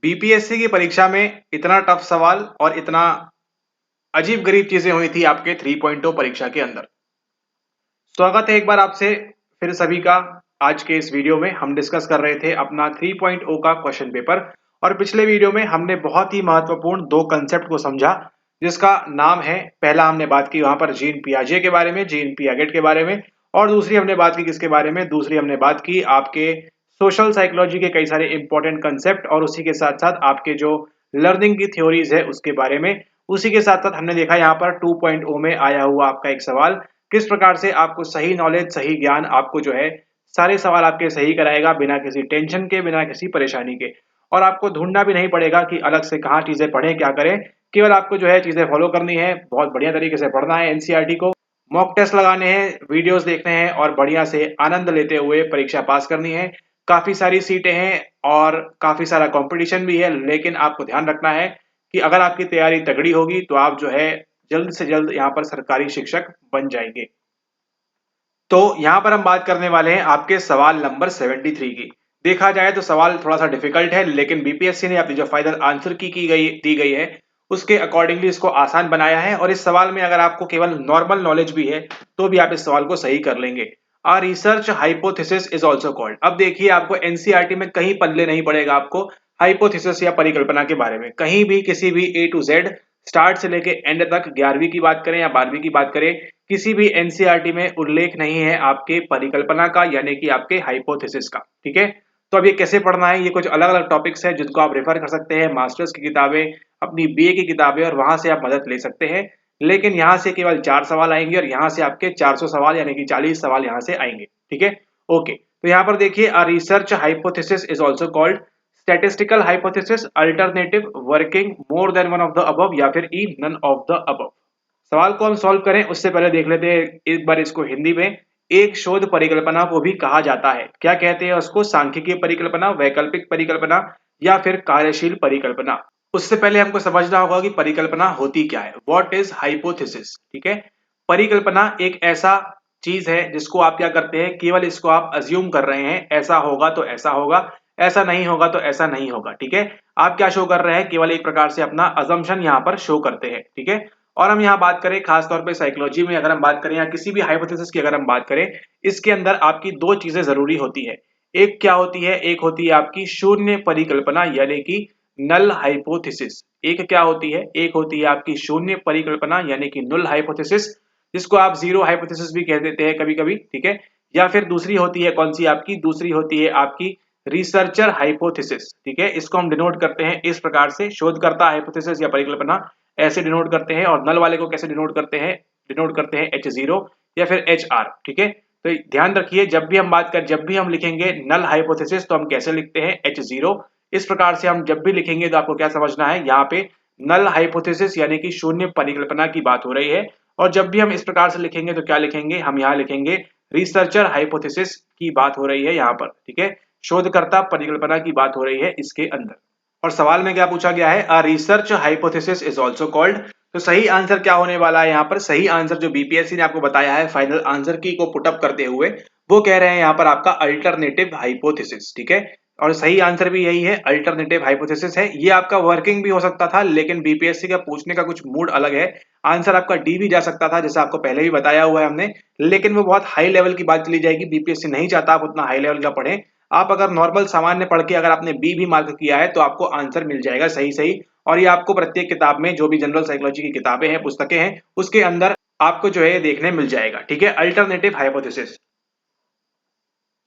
BPSC की परीक्षा में इतना टफ सवाल और इतना अजीब गरीब चीजें हुई थी आपके 3.0 परीक्षा के अंदर। स्वागत है एक बार आपसे फिर सभी का। आज के इस वीडियो में हम डिस्कस कर रहे थे अपना 3.0 का क्वेश्चन पेपर, और पिछले वीडियो में हमने बहुत ही महत्वपूर्ण दो कंसेप्ट को समझा, जिसका नाम है, पहला हमने बात की वहां पर जीन पियाजे के बारे में, जीन पियागेट के बारे में, और दूसरी हमने बात की किसके बारे में, दूसरी हमने बात की आपके सोशल साइकोलॉजी के कई सारे इंपॉर्टेंट कंसेप्ट, और उसी के साथ साथ आपके जो लर्निंग की थ्योरीज है उसके बारे में। उसी के साथ साथ हमने देखा यहाँ पर 2.0 में आया हुआ आपका एक सवाल, किस प्रकार से आपको सही नॉलेज, सही ज्ञान आपको जो है सारे सवाल आपके सही कराएगा, बिना किसी टेंशन के, बिना किसी परेशानी के। और आपको ढूंढना भी नहीं पड़ेगा कि अलग से कहाँ चीजें पढ़ें, क्या करें। केवल आपको जो है चीजें फॉलो करनी है, बहुत बढ़िया तरीके से पढ़ना है एनसीईआरटी को, मॉक टेस्ट लगाने हैं, वीडियोस देखने हैं, और बढ़िया से आनंद लेते हुए परीक्षा पास करनी है। काफी सारी सीटें हैं और काफी सारा कंपटीशन भी है, लेकिन आपको ध्यान रखना है कि अगर आपकी तैयारी तगड़ी होगी तो आप जो है जल्द से जल्द यहाँ पर सरकारी शिक्षक बन जाएंगे। तो यहाँ पर हम बात करने वाले हैं आपके सवाल नंबर 73 की। देखा जाए तो सवाल थोड़ा सा डिफिकल्ट है, लेकिन बीपीएससी ने अपनी जो फाइनल आंसर की गई दी गई है उसके अकॉर्डिंगली इसको आसान बनाया है। और इस सवाल में अगर आपको केवल नॉर्मल नॉलेज भी है तो भी आप इस सवाल को सही कर लेंगे। A research hypothesis is also called. अब देखिए, आपको एनसीईआरटी में कहीं पल्ले नहीं पड़ेगा आपको हाइपोथेसिस या परिकल्पना के बारे में, कहीं भी किसी भी ए टू जेड, स्टार्ट से लेके एंड तक, 11वीं की बात करें या 12वीं की बात करें, किसी भी एनसीईआरटी में उल्लेख नहीं है आपके परिकल्पना का, यानी कि आपके हाइपोथेसिस का। ठीक है, तो अब ये कैसे पढ़ना है, ये कुछ अलग अलग टॉपिक्स है जिनको आप रेफर कर सकते हैं, मास्टर्स की किताबें, अपनी बीए की किताबें, और वहां से आप मदद ले सकते हैं। लेकिन यहाँ से केवल 4 सवाल आएंगे और यहाँ से आपके 400 सवाल यानी कि 40 सवाल यहाँ से आएंगे। ठीक है, ओके। तो यहाँ पर देखिए, a research hypothesis is also called statistical hypothesis, alternative, working, more than one of the above, या फिर E none of the above. सवाल को हम सॉल्व करें उससे पहले देख लेते हैं एक बार इसको हिंदी में। एक शोध परिकल्पना को भी कहा जाता है, क्या कहते हैं उसको, सांख्यिकीय परिकल्पना, वैकल्पिक परिकल्पना, या फिर कार्यशील परिकल्पना। उससे पहले हमको समझना होगा कि परिकल्पना होती क्या है, व्हाट इज हाइपोथेसिस। ठीक है, परिकल्पना एक ऐसा चीज है जिसको आप क्या करते हैं, केवल इसको आप अज्यूम कर रहे हैं, ऐसा होगा तो ऐसा होगा, ऐसा नहीं होगा तो ऐसा नहीं होगा। ठीक है, आप क्या शो कर रहे हैं, केवल एक प्रकार से अपना अजम्पशन यहाँ पर शो करते हैं। ठीक है, और हम यहाँ बात करें खास तौर पे साइकोलॉजी में अगर हम बात करें, या किसी भी हाइपोथेसिस की अगर हम बात करें, इसके अंदर आपकी दो चीजें जरूरी होती है। एक क्या होती है, एक होती है आपकी शून्य परिकल्पना यानी कि नल हाइपोथेसिस। एक क्या होती है, एक होती है आपकी शून्य परिकल्पना यानी कि null हाइपोथेसिस, जिसको आप जीरो हाइपोथेसिस भी कह देते हैं कभी कभी। ठीक है, या फिर दूसरी होती है कौन सी आपकी, दूसरी होती है आपकी रिसर्चर हाइपोथेसिस। ठीक है, इसको हम डिनोट करते हैं इस प्रकार से, शोधकर्ता हाइपोथेसिस या परिकल्पना ऐसे डिनोट करते हैं। और नल वाले को कैसे डिनोट करते हैं, डिनोट करते हैं H0 या फिर HR। ठीक है, तो ध्यान रखिए, जब भी हम लिखेंगे नल हाइपोथेसिस तो हम कैसे लिखते हैं, H0। इस प्रकार से हम जब भी लिखेंगे तो आपको क्या समझना है, यहाँ पे नल हाइपोथेसिस यानी कि शून्य परिकल्पना की बात हो रही है। और जब भी हम इस प्रकार से लिखेंगे तो क्या लिखेंगे, हम यहाँ लिखेंगे रिसर्चर हाइपोथेसिस की बात हो रही है यहाँ पर। ठीक है, शोधकर्ता परिकल्पना की बात हो रही है इसके अंदर। और सवाल में क्या पूछा गया है, अ research hypothesis is also called. तो सही आंसर क्या होने वाला है यहाँ पर, सही आंसर जो बीपीएससी ने आपको बताया है फाइनल आंसर की को पुटअप करते हुए, वो कह रहे हैं यहाँ पर आपका अल्टरनेटिव हाइपोथेसिस। ठीक है, और सही आंसर भी यही है, अल्टरनेटिव हाइपोथेसिस है। ये आपका वर्किंग भी हो सकता था, लेकिन बीपीएससी का पूछने का कुछ मूड अलग है। आंसर आपका डी भी जा सकता था, जैसा आपको पहले भी बताया हुआ है हमने, लेकिन वो बहुत हाई लेवल की बात चली जाएगी, बीपीएससी नहीं चाहता आप उतना हाई लेवल का पढ़ें। आप अगर नॉर्मल सामान्य पढ़ के अगर आपने बी भी मार्क किया है तो आपको आंसर मिल जाएगा सही सही। और ये आपको प्रत्येक किताब में, जो भी जनरल साइकोलॉजी की किताबें हैं, पुस्तकें हैं, उसके अंदर आपको जो है देखने मिल जाएगा। ठीक है, अल्टरनेटिव हाइपोथेसिस।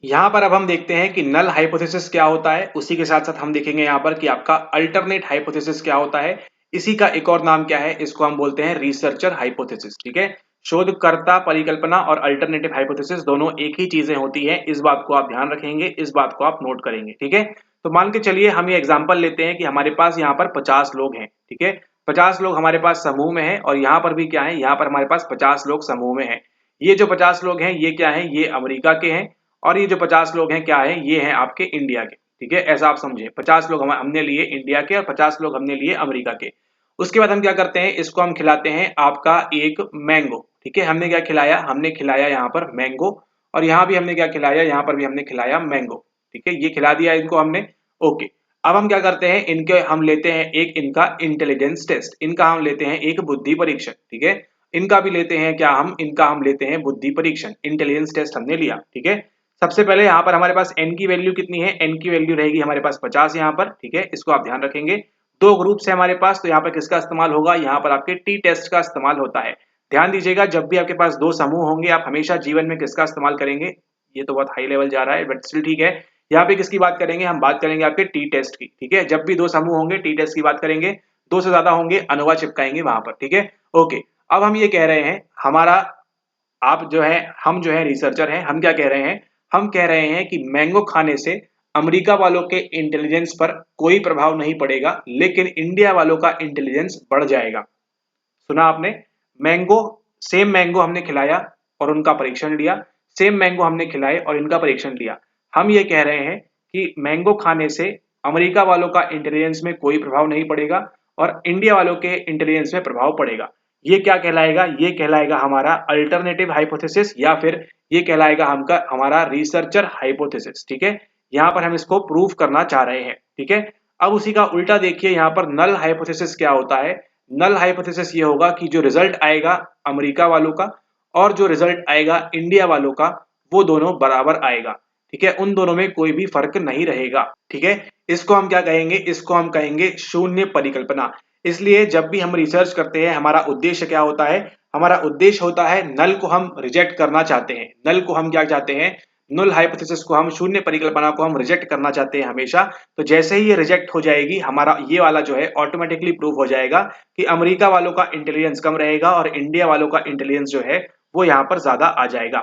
यहाँ पर अब हम देखते हैं कि नल हाइपोथेसिस क्या होता है, उसी के साथ साथ हम देखेंगे यहाँ पर कि आपका अल्टरनेट हाइपोथेसिस क्या होता है। इसी का एक और नाम क्या है, इसको हम बोलते हैं रिसर्चर हाइपोथेसिस। ठीक है, शोधकर्ता परिकल्पना और अल्टरनेटिव हाइपोथेसिस दोनों एक ही चीजें होती है, इस बात को आप ध्यान रखेंगे, इस बात को आप नोट करेंगे। ठीक है, तो मान के चलिए हम ये एग्जाम्पल लेते हैं कि हमारे पास यहाँ पर 50 लोग हैं। ठीक है, 50 लोग हमारे पास समूह में है, और यहाँ पर भी क्या है, यहाँ पर हमारे पास 50 लोग समूह में है। ये जो 50 लोग हैं ये क्या है, ये अमेरिका के हैं, और ये जो 50 लोग हैं क्या है, ये हैं आपके इंडिया के। ठीक है, ऐसा आप समझे, 50 लोग हमने लिए इंडिया के और 50 लोग हमने लिए अमेरिका के। उसके बाद हम क्या करते हैं, इसको हम खिलाते हैं आपका एक मैंगो। ठीक है, हमने क्या खिलाया, हमने खिलाया यहाँ पर मैंगो, और यहाँ भी हमने क्या खिलाया, यहाँ पर भी हमने खिलाया मैंगो। ठीक है, ये खिला दिया इनको हमने। ओके, अब हम क्या करते हैं, इनके हम लेते हैं एक इनका इंटेलिजेंस टेस्ट, इनका हम लेते हैं एक बुद्धि परीक्षण, ठीक है। इनका भी लेते हैं क्या हम, इनका हम लेते हैं बुद्धि परीक्षण, इंटेलिजेंस टेस्ट हमने लिया, ठीक है। सबसे पहले यहाँ पर हमारे पास n की वैल्यू कितनी है, n की वैल्यू रहेगी हमारे पास 50 यहाँ पर, ठीक है। इसको आप ध्यान रखेंगे। दो ग्रुप है हमारे पास, तो यहाँ पर किसका इस्तेमाल होगा, यहाँ पर आपके टी टेस्ट का इस्तेमाल होता है। ध्यान दीजिएगा, जब भी आपके पास दो समूह होंगे आप हमेशा जीवन में किसका इस्तेमाल करेंगे। ये तो बहुत हाई लेवल जा रहा है बट स्टिल ठीक है। यहाँ पे किसकी बात करेंगे, हम बात करेंगे आपके टी टेस्ट की, ठीक है। जब भी दो समूह होंगे टी टेस्ट की बात करेंगे, दो से ज्यादा होंगे अनोवा चिपकाएंगे वहां पर, ठीक है। ओके, अब हम ये कह रहे हैं हमारा, आप जो है, हम जो है रिसर्चर हैं, हम क्या कह रहे हैं, हम कह रहे हैं कि मैंगो खाने से अमेरिका वालों के इंटेलिजेंस पर कोई प्रभाव नहीं पड़ेगा, लेकिन इंडिया वालों का इंटेलिजेंस बढ़ जाएगा। सुना आपने, मैंगो, सेम मैंगो हमने खिलाया और उनका परीक्षण लिया, सेम मैंगो हमने खिलाए और इनका परीक्षण लिया। हम ये कह रहे हैं कि मैंगो खाने से अमेरिका वालों का इंटेलिजेंस में कोई प्रभाव नहीं पड़ेगा और इंडिया वालों के इंटेलिजेंस में प्रभाव पड़ेगा। ये क्या कहलाएगा, ये कहलाएगा हमारा अल्टरनेटिव हाइपोथेसिस, या फिर ये कहलाएगा हमका हमारा रिसर्चर हाइपोथेसिस, ठीक है। यहाँ पर हम इसको प्रूव करना चाह रहे हैं, ठीक है। अब उसी का उल्टा देखिए, यहाँ पर नल हाइपोथेसिस क्या होता है। नल हाइपोथेसिस ये होगा कि जो रिजल्ट आएगा अमेरिका वालों का और जो रिजल्ट आएगा इंडिया वालों का, वो दोनों बराबर आएगा, ठीक है। उन दोनों में कोई भी फर्क नहीं रहेगा, ठीक है। इसको हम क्या कहेंगे, इसको हम कहेंगे शून्य परिकल्पना। इसलिए जब भी हम रिसर्च करते हैं हमारा उद्देश्य क्या होता है, हमारा उद्देश्य होता है नल को हम रिजेक्ट करना चाहते हैं, नल को हम क्या चाहते हैं, null हाइपोथेसिस को हम, शून्य परिकल्पना को हम रिजेक्ट करना चाहते हैं हमेशा। तो जैसे ही ये रिजेक्ट हो जाएगी, हमारा ये वाला जो है ऑटोमेटिकली प्रूव हो जाएगा कि अमेरिका वालों का इंटेलिजेंस कम रहेगा और इंडिया वालों का इंटेलिजेंस जो है वो यहाँ पर ज्यादा आ जाएगा,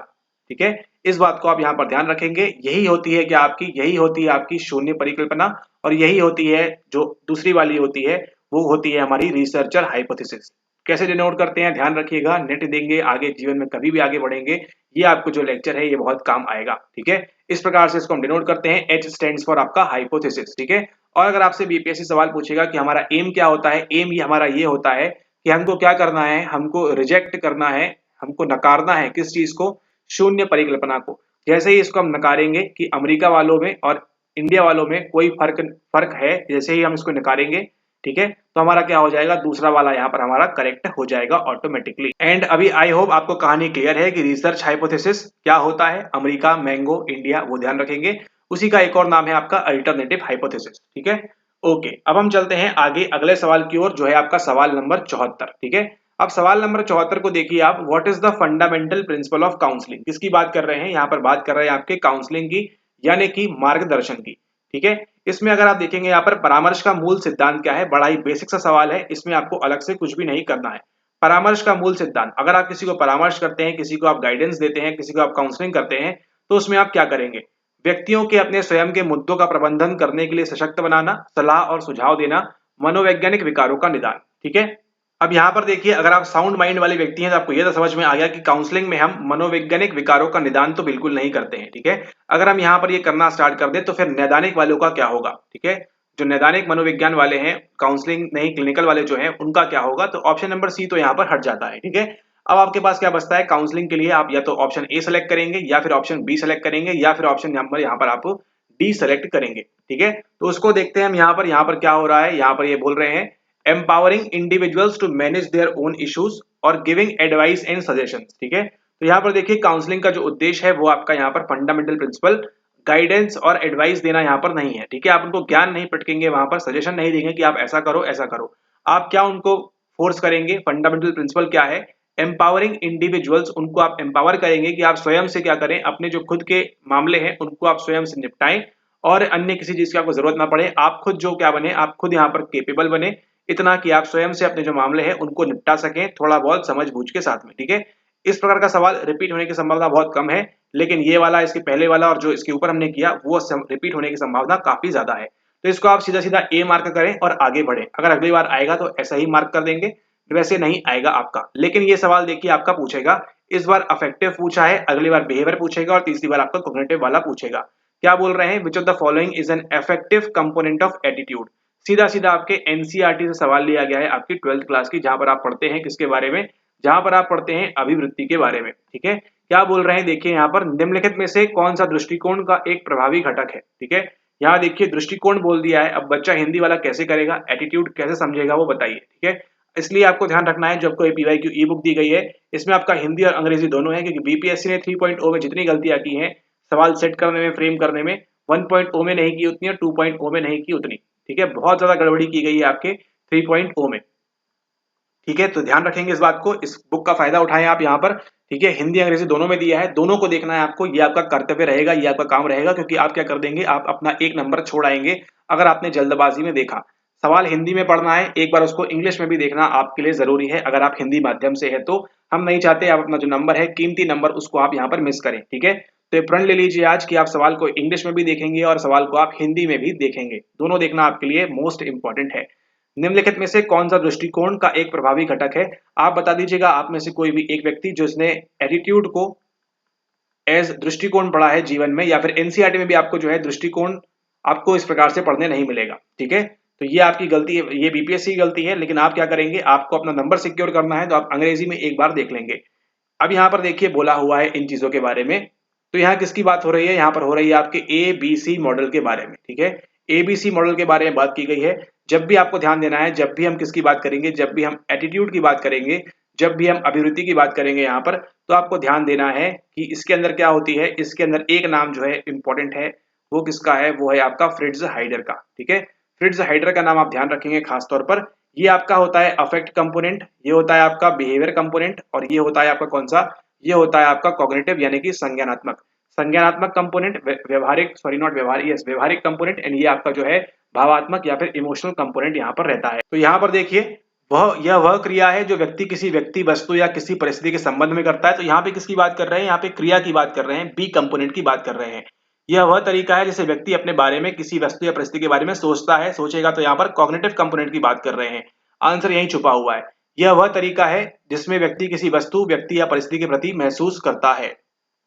ठीक है। इस बात को आप यहाँ पर ध्यान रखेंगे। यही होती है क्या आपकी, यही होती है आपकी शून्य परिकल्पना, और यही होती है जो दूसरी वाली होती है, वो होती है हमारी रिसर्चर हाइपोथेसिस। कैसे डिनोट करते हैं ध्यान रखिएगा, नेट देंगे आगे जीवन में कभी भी आगे बढ़ेंगे, ये आपको जो लेक्चर है ये बहुत काम आएगा, ठीक है। इस प्रकार से इसको हम डिनोट करते हैं, H स्टैंड्स फॉर आपका हाइपोथेसिस, ठीक है। और अगर आपसे बीपीएससी सवाल पूछेगा कि हमारा एम क्या होता है, एम ये हमारा ये होता है कि हमको क्या करना है, हमको रिजेक्ट करना है, हमको नकारना है किस चीज को, शून्य परिकल्पना को। जैसे ही इसको हम नकारेंगे कि अमेरिका वालों में और इंडिया वालों में कोई फर्क है, जैसे ही हम इसको नकारेंगे, ठीक है, तो हमारा क्या हो जाएगा, दूसरा वाला यहाँ पर हमारा करेक्ट हो जाएगा ऑटोमेटिकली। एंड अभी आई होप आपको कहानी क्लियर है कि रिसर्च हाइपोथेसिस क्या होता है, अमेरिका, मैंगो, इंडिया, वो ध्यान रखेंगे। उसी का एक और नाम है आपका अल्टरनेटिव हाइपोथेसिस, ठीक है। ओके, अब हम चलते हैं आगे अगले सवाल की ओर, जो है आपका सवाल नंबर 74, ठीक है। अब सवाल नंबर 74 को देखिए आप, what is the fundamental principle of counselling. किसकी बात कर रहे हैं, यहाँ पर बात कर रहे हैं आपके काउंसलिंग की, यानी कि मार्गदर्शन की, ठीक है। इसमें अगर आप देखेंगे यहाँ पर परामर्श का मूल सिद्धांत क्या है, बड़ा ही बेसिक सा सवाल है, इसमें आपको अलग से कुछ भी नहीं करना है। परामर्श का मूल सिद्धांत, अगर आप किसी को परामर्श करते हैं, किसी को आप गाइडेंस देते हैं, किसी को आप काउंसलिंग करते हैं, तो उसमें आप क्या करेंगे, व्यक्तियों के अपने स्वयं के मुद्दों का प्रबंधन करने के लिए सशक्त बनाना, सलाह और सुझाव देना, मनोवैज्ञानिक विकारों का निदान, ठीक है। अब यहाँ पर देखिए, अगर आप साउंड माइंड वाले व्यक्ति हैं तो आपको ये तो समझ में आ गया कि काउंसलिंग में हम मनोवैज्ञानिक विकारों का निदान तो बिल्कुल नहीं करते हैं, ठीक है। अगर हम यहाँ पर ये करना स्टार्ट कर दें तो फिर नैदानिक वालों का क्या होगा, ठीक है। जो नैदानिक मनोविज्ञान वाले हैं, काउंसलिंग नहीं क्लिनिकल वाले जो हैं, उनका क्या होगा, तो ऑप्शन नंबर सी तो यहाँ पर हट जाता है, ठीक है। अब आपके पास क्या बचता है, काउंसलिंग के लिए आप या तो ऑप्शन ए सेलेक्ट करेंगे, या फिर ऑप्शन बी सेलेक्ट करेंगे, या फिर ऑप्शन नंबर यहाँ पर आप डी सेलेक्ट करेंगे, ठीक है। तो उसको देखते हैं हम यहाँ पर क्या हो रहा है, यहाँ पर ये बोल रहे हैं empowering individuals to manage their own issues और giving advice and suggestions, ठीक है। तो यहाँ पर देखिए काउंसलिंग का जो उद्देश्य है वो आपका यहाँ पर फंडामेंटल प्रिंसिपल, गाइडेंस और एडवाइस देना यहाँ पर नहीं है, ठीक है। आप उनको ज्ञान नहीं पटकेंगे, वहां पर सजेशन नहीं देंगे कि आप ऐसा करो ऐसा करो। आप क्या उनको फोर्स करेंगे, फंडामेंटल प्रिंसिपल क्या है, एम्पावरिंग इंडिविजुअल्स, उनको आप एम्पावर करेंगे कि आप स्वयं से क्या करें, अपने जो खुद के मामले हैं उनको आप स्वयं से निपटाएं और अन्य किसी चीज की आपको जरूरत ना पड़े। आप खुद जो क्या बने, आप खुद यहाँ पर केपेबल बने, इतना कि आप स्वयं से अपने जो मामले हैं उनको निपटा सकें, थोड़ा बहुत समझ बूझ के साथ में, ठीक है। इस प्रकार का सवाल रिपीट होने की संभावना बहुत कम है, लेकिन ये वाला, इसके पहले वाला और जो इसके ऊपर हमने किया वो रिपीट होने की संभावना काफी ज्यादा है। तो इसको आप सीधा सीधा ए मार्क करें और आगे बढ़े। अगर अगली बार आएगा तो ऐसा ही मार्क कर देंगे, वैसे नहीं आएगा आपका। लेकिन ये सवाल देखिए आपका पूछेगा, इस बार अफेक्टिव पूछा है, अगली बार बिहेवियर पूछेगा और तीसरी बार आपका कॉग्निटिव वाला पूछेगा। क्या बोल रहे हैं, which of the following is an effective component of attitude. सीधा सीधा आपके एनसीईआरटी से सवाल लिया गया है आपकी 12th क्लास की, जहां पर आप पढ़ते हैं किसके बारे में, जहां पर आप पढ़ते हैं अभिवृत्ति के बारे में, ठीक है। क्या बोल रहे हैं देखिए यहाँ पर, निम्नलिखित में से कौन सा दृष्टिकोण का एक प्रभावी घटक है, ठीक है। यहाँ देखिए दृष्टिकोण बोल दिया है। अब बच्चा हिंदी वाला कैसे करेगा, एटीट्यूड कैसे समझेगा वो बताइए, ठीक है। इसलिए आपको ध्यान रखना है, जो आपको पीवाईक्यू ई बुक दी गई है इसमें आपका हिंदी और अंग्रेजी दोनों है, क्योंकि बीपीएससी ने 3.0 में जितनी गलतियां की हैं सवाल सेट करने में, फ्रेम करने में, 1.0 में नहीं की उतनी और 2.0 में नहीं की उतनी, ठीक है। बहुत ज्यादा गड़बड़ी की गई है आपके 3.0 में, ठीक है। तो ध्यान रखेंगे इस बात को, इस बुक का फायदा उठाएं आप यहाँ पर, ठीक है। हिंदी अंग्रेजी दोनों में दिया है, दोनों को देखना है आपको, ये आपका कर्तव्य रहेगा, ये आपका काम रहेगा, क्योंकि आप क्या कर देंगे, आप अपना एक नंबर छोड़ आएंगे अगर आपने जल्दबाजी में देखा। सवाल हिंदी में पढ़ना है, एक बार उसको इंग्लिश में भी देखना आपके लिए जरूरी है, अगर आप हिंदी माध्यम से है तो। हम नहीं चाहते आप अपना जो नंबर है, कीमती नंबर, उसको आप यहाँ पर मिस करें, ठीक है। तो ये प्रण ले लीजिए आज कि आप सवाल को इंग्लिश में भी देखेंगे और सवाल को आप हिंदी में भी देखेंगे, दोनों देखना आपके लिए मोस्ट इंपॉर्टेंट है। निम्नलिखित में से कौन सा दृष्टिकोण का एक प्रभावी घटक है, आप बता दीजिएगा। आप में से कोई भी एक व्यक्ति जिसने एटीट्यूड को एज दृष्टिकोण पढ़ा है जीवन में, या फिर एनसीईआरटी में भी आपको जो है दृष्टिकोण आपको इस प्रकार से पढ़ने नहीं मिलेगा, ठीक है। तो ये आपकी गलती है, ये बीपीएससी की गलती है, लेकिन आप क्या करेंगे, आपको अपना नंबर सिक्योर करना है तो आप अंग्रेजी में एक बार देख लेंगे। अब यहाँ पर देखिए बोला हुआ है इन चीजों के बारे में, तो यहाँ किसकी बात हो रही है, यहाँ पर हो रही है आपके एबीसी मॉडल के बारे में, ठीक है। एबीसी मॉडल के बारे में बात की गई है। जब भी आपको ध्यान देना है, जब भी हम किसकी बात करेंगे, जब भी हम एटीट्यूड की बात करेंगे, जब भी हम अभिवृत्ति की बात करेंगे यहाँ पर, तो आपको ध्यान देना है कि इसके अंदर क्या होती है। इसके अंदर एक नाम जो है इंपॉर्टेंट है, वो किसका है, वो है आपका फ्रिट्ज हाइडर का, ठीक है। फ्रिट्ज हाइडर का नाम आप ध्यान रखेंगे खास तौर पर। ये आपका होता है अफेक्ट कंपोनेंट, ये होता है आपका बिहेवियर कंपोनेंट, और ये होता है आपका कौन सा, ये होता है आपका कॉग्निटिव यानी कि संज्ञानात्मक। संज्ञानात्मक कंपोनेंट, व्यवहारिक, सॉरी नॉट व्यवहारिक, यस व्यवहारिक कंपोनेंट, एंड ये आपका जो है भावात्मक या फिर इमोशनल कंपोनेंट यहाँ पर रहता है। तो यहाँ पर देखिए वह क्रिया है जो व्यक्ति किसी व्यक्ति, वस्तु या किसी परिस्थिति के संबंध में करता है। तो यहाँ पे किसकी बात कर रहे हैं, यहाँ पे क्रिया की बात कर रहे हैं, बी कंपोनेंट की बात कर रहे हैं। यह वह तरीका है जिसे व्यक्ति अपने बारे में, किसी वस्तु या परिस्थिति के बारे में सोचता है, सोचेगा, तो यहाँ पर कॉग्निटिव कंपोनेंट की बात कर रहे हैं। आंसर यहीं छुपा हुआ है। यह वह तरीका है जिसमें व्यक्ति किसी वस्तु, व्यक्ति या परिस्थिति के प्रति महसूस करता है,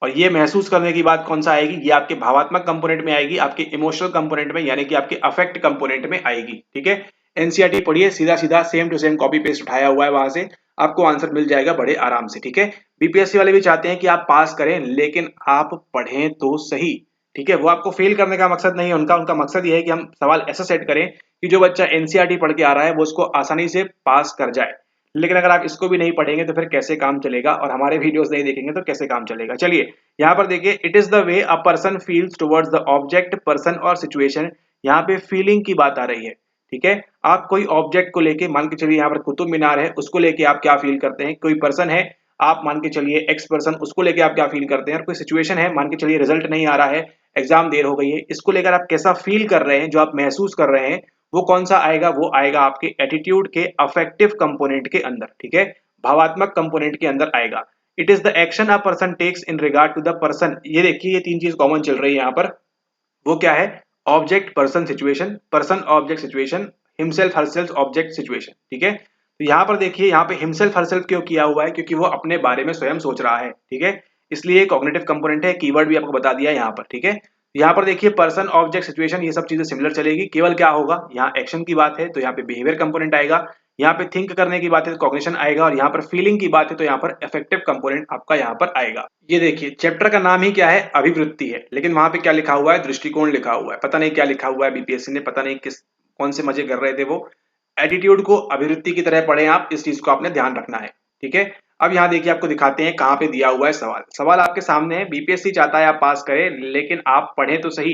और ये महसूस करने की बात कौन सा आएगी, ये आपके भावात्मक कंपोनेंट में आएगी, आपके इमोशनल कंपोनेंट में यानी कि आपके अफेक्ट कंपोनेंट में आएगी, ठीक है। एनसीईआरटी पढ़िए, सीधा सीधा same to same copy paste उठाया हुआ है, वहां से आपको आंसर मिल जाएगा बड़े आराम से, ठीक है। बीपीएससी वाले भी चाहते हैं कि आप पास करें, लेकिन आप पढ़ें तो सही, ठीक है। वो आपको फेल करने का मकसद नहीं है उनका, उनका मकसद ये है कि हम सवाल ऐसा सेट करें कि जो बच्चा एनसीईआरटी पढ़ के आ रहा है वो उसको आसानी से पास कर जाए। लेकिन अगर आप इसको भी नहीं पढ़ेंगे तो फिर कैसे काम चलेगा, और हमारे वीडियोस नहीं देखेंगे तो कैसे काम चलेगा। चलिए यहाँ पर देखिए, it is the way a person feels towards the object, person और सिचुएशन। यहाँ पे फीलिंग की बात आ रही है, ठीक है। आप कोई ऑब्जेक्ट को लेके, मान के चलिए यहाँ पर कुतुब मीनार है, उसको लेके आप क्या फील करते हैं। कोई पर्सन है, आप मान के चलिए एक्स पर्सन, उसको लेके आप क्या फील करते हैं। और कोई सिचुएशन है, मान के चलिए रिजल्ट नहीं आ रहा है, एग्जाम देर हो गई है, इसको लेकर आप कैसा फील कर रहे हैं, जो आप महसूस कर रहे हैं, वो कौन सा आएगा, वो आएगा आपके एटीट्यूड के अफेक्टिव कंपोनेंट के अंदर, ठीक है, भावात्मक कंपोनेंट के अंदर आएगा। It is the action a person takes in regard to the person. ये देखिए ये तीन चीज कॉमन चल रही है यहाँ पर। वो क्या है, object person situation, person object situation, himself herself object situation, ठीक है। तो यहाँ पर देखिए, यहाँ पे हिमसेल्फ हरसेल्फ क्यों किया हुआ है, क्योंकि वो अपने बारे में स्वयं सोच रहा है, ठीक है। इसलिए कॉग्निटिव कंपोनेंट है, कीवर्ड भी आपको बता दिया यहाँ पर, ठीक है। यहाँ पर देखिए पर्सन ऑब्जेक्ट सिचुएशन, ये सब चीजें सिमिलर चलेगी, केवल क्या होगा, यहाँ एक्शन की बात है तो यहाँ पे बिहेवियर कंपोनेंट आएगा, यहाँ पे थिंक करने की बात है तो कॉग्निशन आएगा, और यहाँ पर फीलिंग की बात है तो यहाँ पर अफेक्टिव कंपोनेंट आपका यहाँ पर आएगा। ये देखिए चैप्टर का नाम ही क्या है, अभिवृत्ति है, लेकिन वहां पे क्या लिखा हुआ है, दृष्टिकोण लिखा हुआ है। पता नहीं क्या लिखा हुआ है, बीपीएससी ने पता नहीं किस कौन से मजे कर रहे थे वो। एटीट्यूड को अभिवृत्ति की तरह पढ़े आप, इस चीज को आपने ध्यान रखना है, ठीक है। अब यहाँ देखिए आपको दिखाते हैं कहाँ पे दिया हुआ है सवाल। सवाल आपके सामने है, बीपीएससी चाहता है आप पास करें, लेकिन आप पढ़े तो सही।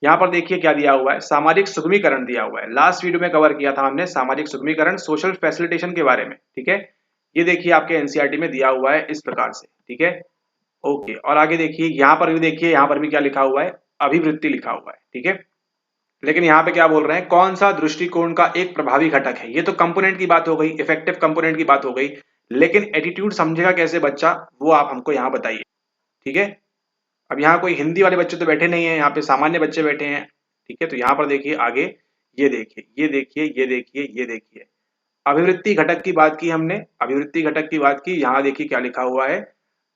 यहाँ पर देखिए क्या दिया हुआ है, सामाजिक सुगमीकरण दिया हुआ है। लास्ट वीडियो में कवर किया था हमने सामाजिक सुगमीकरण, सोशल फैसिलिटेशन के बारे में, ठीक है। ये देखिए आपके एनसीईआरटी में दिया हुआ है इस प्रकार से, ठीक है। ओके, और आगे देखिए यहाँ पर भी देखिए, यहाँ पर भी क्या लिखा हुआ है, अभिवृत्ति लिखा हुआ है, ठीक है। लेकिन यहाँ पे क्या बोल रहे हैं, कौन सा दृष्टिकोण का एक प्रभावी घटक है। ये तो कंपोनेंट की बात हो गई, इफेक्टिव कंपोनेंट की बात हो गई, लेकिन एटीट्यूड समझेगा कैसे बच्चा, वो आप हमको यहाँ बताइए, ठीक है। अब यहाँ कोई हिंदी वाले बच्चे तो बैठे नहीं है, यहाँ पे सामान्य बच्चे बैठे हैं, ठीक है। तो यहाँ पर देखिए आगे, ये देखिए, ये देखिए, ये देखिए, ये देखिए, अभिवृत्ति घटक की बात की हमने, अभिवृत्ति घटक की बात की। यहाँ देखिए क्या लिखा हुआ है,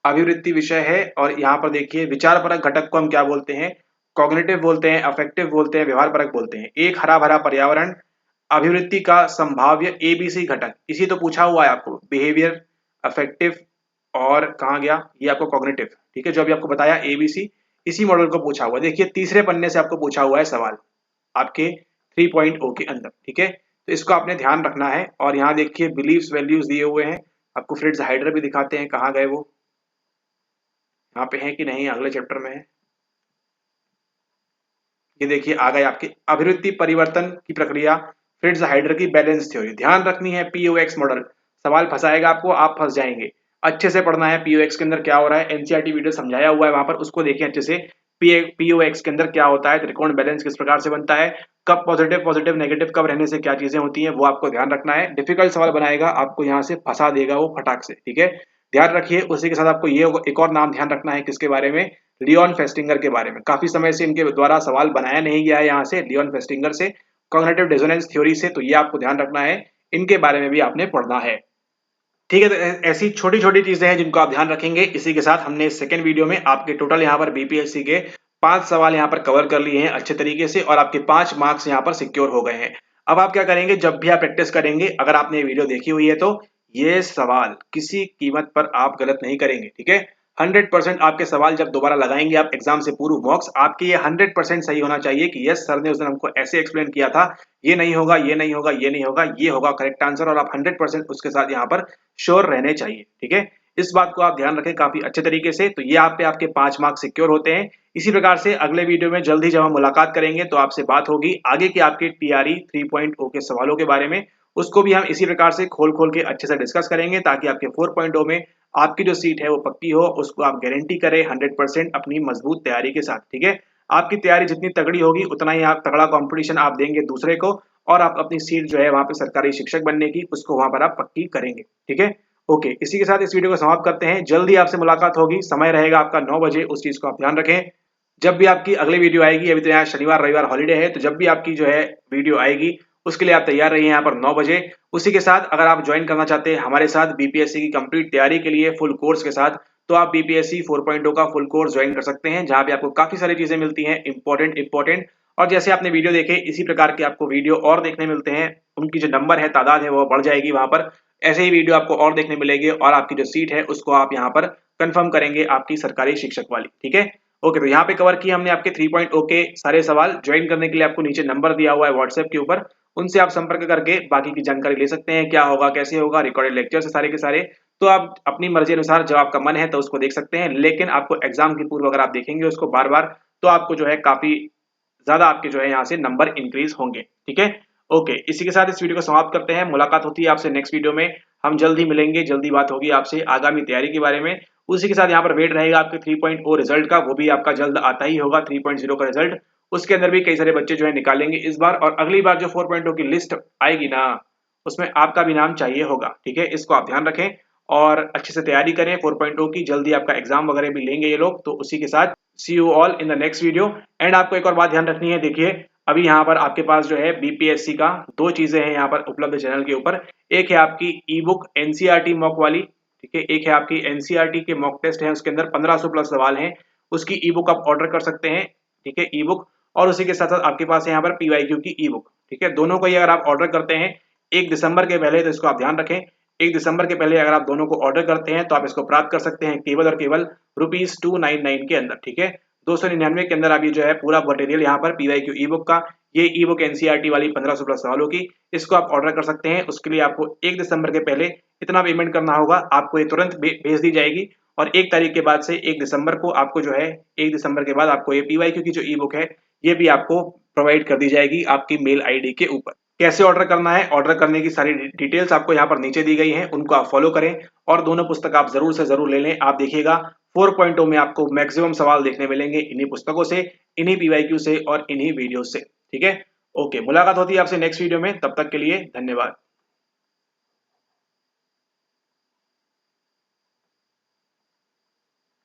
अभिवृत्ति विषय है, और यहाँ पर देखिए विचारपरक घटक को हम क्या बोलते हैं, कॉग्निटिव बोलते हैं, अफेक्टिव बोलते हैं, व्यवहार परक बोलते हैं। एक हरा भरा पर्यावरण, अभिवृत्ति का संभाव्य एबीसी घटक, इसी तो पूछा हुआ है आपको, बिहेवियर, अफेक्टिव, और कहाँ गया ये आपको कॉग्निटिव, ठीक है, जो अभी आपको बताया एबीसी। इसी मॉडल को पूछा हुआ है। देखिए तीसरे पन्ने से आपको पूछा हुआ है सवाल आपके 3.0 के अंदर, ठीक है। तो इसको आपने ध्यान रखना है। और यहाँ देखिए बिलीव्स वैल्यूज दिए हुए हैं, आपको फ्रिट्ज हाइडर भी दिखाते हैं, कहाँ गए वो, यहाँ पे है कि नहीं, अगले चैप्टर में है। ये देखिए आ गए आपके अभिवृत्ति परिवर्तन की प्रक्रिया, फ्रिट्ज हाइडर की बैलेंस थ्योरी। ध्यान रखनी है पीओएक्स मॉडल, सवाल फंसाएगा आपको, आप फंस जाएंगे। अच्छे से पढ़ना है पीओएक्स के अंदर क्या हो रहा है, एनसीईआरटी वीडियो समझाया हुआ है वहां पर, उसको देखें अच्छे से। पीओएक्स के अंदर क्या होता है, त्रिकोण बैलेंस किस प्रकार से बनता है, कब पॉजिटिव पॉजिटिव नेगेटिव कब रहने से क्या चीजें होती हैं, वो आपको ध्यान रखना है। डिफिकल्ट सवाल बनाएगा आपको, यहाँ से फंसा देगा वो फटाक से, ठीक है। ध्यान रखिए। उसी के साथ आपको ये एक और नाम ध्यान रखना है, किसके बारे में, लियोन फेस्टिंगर के बारे में। काफी समय से इनके द्वारा सवाल बनाया नहीं गया है यहाँ से, लियोन फेस्टिंगर से, कॉग्निटिव डिसोनेंस थ्योरी से, तो ये आपको ध्यान रखना है, इनके बारे में भी आपने पढ़ना है, ठीक है। तो ऐसी छोटी छोटी चीजें हैं जिनको आप ध्यान रखेंगे। इसी के साथ हमने सेकंड वीडियो में आपके टोटल यहाँ पर बीपीएससी के 5 सवाल यहाँ पर कवर कर लिए हैं अच्छे तरीके से, और आपके 5 मार्क्स यहाँ पर सिक्योर हो गए हैं। अब आप क्या करेंगे, जब भी आप प्रैक्टिस करेंगे, अगर आपने ये वीडियो देखी हुई है तो ये सवाल किसी कीमत पर आप गलत नहीं करेंगे, ठीक है। 100% आपके सवाल जब दोबारा लगाएंगे आप एग्जाम से पूर्व मॉक्स, आपके ये 100% सही होना चाहिए कि यस सर ने उस दिन हमको ऐसे एक्सप्लेन किया था, ये नहीं होगा, ये नहीं होगा, ये नहीं होगा, ये होगा करेक्ट आंसर, और आप 100% उसके साथ यहाँ पर श्योर रहने चाहिए, ठीक है। इस बात को आप ध्यान रखें काफी अच्छे तरीके से। तो ये आप पे आपके 5 मार्क्स सिक्योर होते हैं। इसी प्रकार से अगले वीडियो में जल्द ही जब हम मुलाकात करेंगे तो आपसे बात होगी आगे की आपके टीआरई 3.0 के सवालों के बारे में। उसको भी हम इसी प्रकार से खोल खोल के अच्छे से डिस्कस करेंगे, ताकि आपके 4.0 में आपकी जो सीट है वो पक्की हो, उसको आप गारंटी करें 100% अपनी मजबूत तैयारी के साथ, ठीक है। आपकी तैयारी जितनी तगड़ी होगी उतना ही आप तगड़ा कंपटीशन आप देंगे दूसरे को, और आप अपनी सीट जो है वहां पे सरकारी शिक्षक बनने की, उसको वहां पर आप पक्की करेंगे, ठीक है। ओके, इसी के साथ इस वीडियो को समाप्त करते हैं। जल्दी आपसे मुलाकात होगी, समय रहेगा आपका 9 बजे, उस चीज को आप ध्यान रखें। जब भी आपकी अगली वीडियो आएगी, अभी तो यहाँ शनिवार रविवार हॉलीडे है, तो जब भी आपकी जो है वीडियो आएगी उसके लिए आप तैयार रहिए यहाँ पर 9 बजे। उसी के साथ अगर आप ज्वाइन करना चाहते हैं हमारे साथ बीपीएससी की कंप्लीट तैयारी के लिए फुल कोर्स के साथ, तो आप बीपीएससी 4.0 का फुल कोर्स ज्वाइन कर सकते हैं, जहाँ पे आपको काफी सारी चीजें मिलती हैं इंपॉर्टेंट। और जैसे आपने वीडियो देखे इसी प्रकार के आपको वीडियो और देखने मिलते हैं, उनकी जो नंबर है, तादाद है, वो बढ़ जाएगी वहां पर। ऐसे ही वीडियो आपको और देखने मिलेंगे, और आपकी जो सीट है उसको आप यहाँ पर कंफर्म करेंगे आपकी सरकारी शिक्षक वाली, ठीक है। ओके, तो यहाँ पे कवर किए हमने आपके 3.0 के सारे सवाल। ज्वाइन करने के लिए आपको नीचे नंबर दिया हुआ है व्हाट्सएप के ऊपर, उनसे आप संपर्क करके बाकी की जानकारी ले सकते हैं, क्या होगा कैसे होगा, रिकॉर्डेड लेक्चर से सारे के सारे। तो आप अपनी मर्जी अनुसार जब आपका मन है तो उसको देख सकते हैं, लेकिन आपको एग्जाम के पूर्व अगर आप देखेंगे उसको बार बार, तो आपको जो है काफी ज्यादा आपके जो है यहाँ से नंबर इंक्रीज होंगे, ठीक है। ओके, इसी के साथ इस वीडियो को समाप्त करते हैं। मुलाकात होती है आपसे नेक्स्ट वीडियो में, हम जल्द ही मिलेंगे, जल्दी बात होगी आपसे आगामी तैयारी के बारे में। उसी के साथ यहाँ पर वेट रहेगा आपके 3.0 रिजल्ट का, वो भी आपका जल्द आता ही होगा 3.0 का रिजल्ट। उसके अंदर भी कई सारे बच्चे जो है निकालेंगे इस बार, और अगली बार जो 4.0 की लिस्ट आएगी ना, उसमें आपका भी नाम चाहिए होगा, ठीक है। इसको आप ध्यान रखें और अच्छे से तैयारी करें 4.0 की। जल्दी आपका एग्जाम वगैरह भी लेंगे ये लोग। तो उसी के साथ see you all in the next video. And आपको एक और बात ध्यान रखनी है, देखिए अभी यहाँ पर आपके पास जो है बीपीएससी का 2 चीजें हैं यहाँ पर उपलब्ध चैनल के ऊपर। एक है आपकी ई बुक एनसीईआरटी मॉक वाली, ठीक है। एक है आपकी एनसीईआरटी के मॉक टेस्ट है, उसके अंदर 1500 प्लस सवाल हैं, उसकी ई बुक आप ऑर्डर कर सकते हैं, ठीक है, ई बुक। और उसी के साथ साथ आपके पास है यहाँ पर पीवाईक्यू की ई बुक, ठीक है। दोनों को ही अगर आप ऑर्डर करते हैं 1 दिसंबर के पहले, तो इसको आप ध्यान रखें, 1 दिसंबर के पहले अगर आप दोनों को ऑर्डर करते हैं तो आप इसको प्राप्त कर सकते हैं केवल और केवल ₹299 के अंदर, ठीक है। 299 के अंदर आप ये जो है पूरा मटेरियल यहाँ पर पीवाईक्यू ई बुक का, ये ई बुक एनसीईआरटी वाली 1500 प्लस सवालों की, इसको आप ऑर्डर कर सकते हैं। उसके लिए आपको 1 दिसंबर के पहले इतना पेमेंट करना होगा, आपको ये तुरंत भेज दी जाएगी। और 1 तारीख के बाद से 1 दिसंबर को आपको जो है 1 दिसंबर के बाद आपको ये पीवाईक्यू की जो ई बुक है ये भी आपको प्रोवाइड कर दी जाएगी आपकी मेल आईडी के ऊपर। कैसे ऑर्डर करना है, ऑर्डर करने की सारी डिटेल्स आपको यहाँ पर नीचे दी गई हैं, उनको आप फॉलो करें, और दोनों पुस्तक आप जरूर से जरूर ले लें। आप देखिएगा 4.0 में आपको मैक्सिमम सवाल देखने मिलेंगे इन्हीं पुस्तकों से, इन्हीं पीवाईक्यू से और इन्हीं वीडियो से, ठीक है। ओके, मुलाकात होती है आपसे नेक्स्ट वीडियो में, तब तक के लिए धन्यवाद।